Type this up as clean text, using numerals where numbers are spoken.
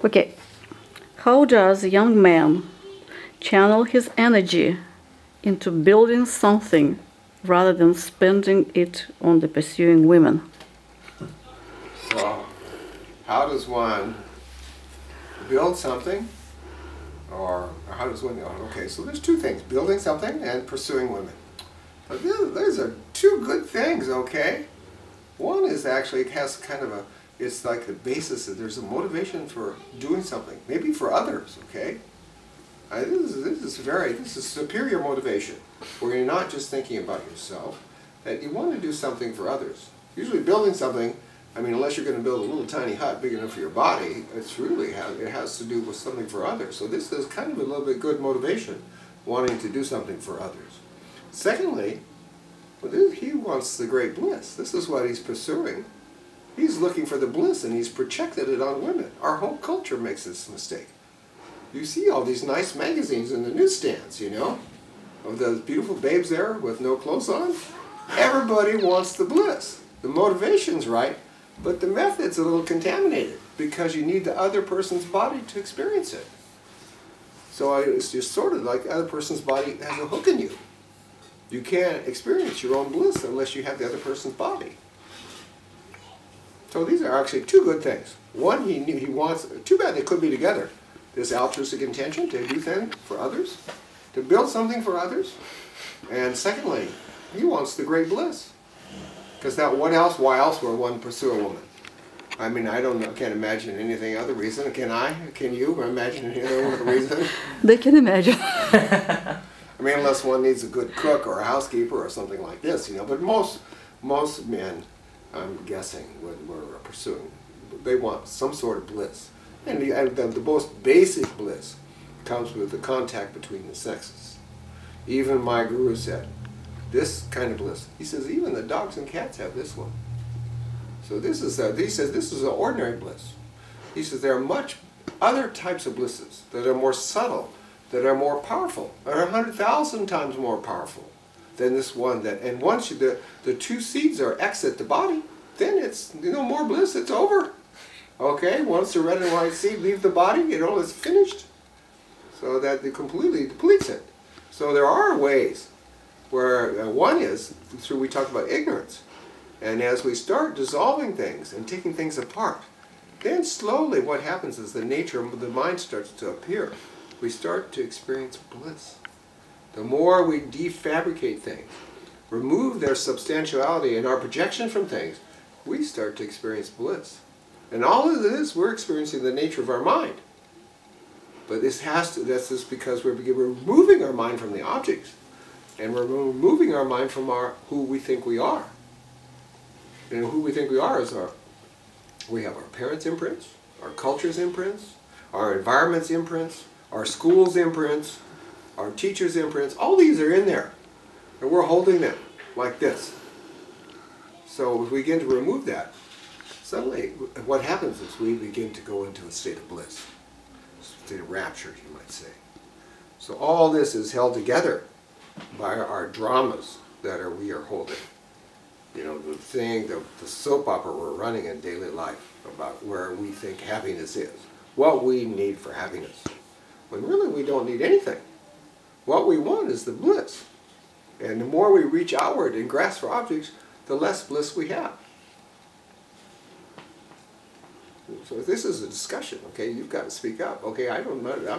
Okay, how does a young man channel his energy into building something rather than spending it on the pursuing women? So, how does one build something, or how does one, okay, so there's two things, building something and pursuing women. But those are two good things, okay? One is actually, it has kind of a, it's like the basis that there's a motivation for doing something, maybe for others, okay? This is superior motivation, where you're not just thinking about yourself, that you want to do something for others. Usually building something, I mean, unless you're going to build a little tiny hut big enough for your body, it's really, it has to do with something for others. So this is kind of a little bit good motivation, wanting to do something for others. Secondly, he wants the great bliss. This is what he's pursuing. He's looking for the bliss, and he's projected it on women. Our whole culture makes this mistake. You see all these nice magazines in the newsstands, you know, of those beautiful babes there with no clothes on. Everybody wants the bliss. The motivation's right, but the method's a little contaminated because you need the other person's body to experience it. So it's just sort of like the other person's body has a hook in you. You can't experience your own bliss unless you have the other person's body. So these are actually two good things. One, he wants, too bad they could be together. This altruistic intention to do things for others, to build something for others. And secondly, he wants the great bliss. Because that why else would one pursue a woman? I mean, can't imagine anything other reason. Can I? Can you imagine any other reason? They can imagine. I mean, unless one needs a good cook or a housekeeper or something like this, you know. But most men, I'm guessing, were pursuing, they want some sort of bliss. And the most basic bliss comes with the contact between the sexes. Even my guru said, this kind of bliss, he says, even the dogs and cats have this one. So he says this is an ordinary bliss. He says there are much other types of blisses that are more subtle, that are more powerful, that are 100,000 times more powerful than this one. And once the two seeds are exit the body, then it's more bliss. It's over. Okay, once the red and white seed leave the body, it's finished. So that it completely depletes it. So there are ways where one is through, we talked about ignorance. And as we start dissolving things and taking things apart, then slowly what happens is the nature of the mind starts to appear. We start to experience bliss. The more we defabricate things, remove their substantiality and our projection from things, we start to experience bliss. And all of this, we're experiencing the nature of our mind. But that's just because we're removing our mind from the objects. And we're removing our mind from who we think we are. And who we think we are is we have our parents' imprints, our culture's imprints, our environment's imprints, our school's imprints, our teachers' imprints. All these are in there. And we're holding them like this. So if we begin to remove that, suddenly what happens is we begin to go into a state of bliss, a state of rapture, you might say. So all this is held together by our dramas that we are holding. The soap opera we're running in daily life about where we think happiness is, what we need for happiness, when really we don't need anything. What we want is the bliss. And the more we reach outward and grasp for objects, the less bliss we have. So this is a discussion, okay? You've got to speak up. Okay, I don't know.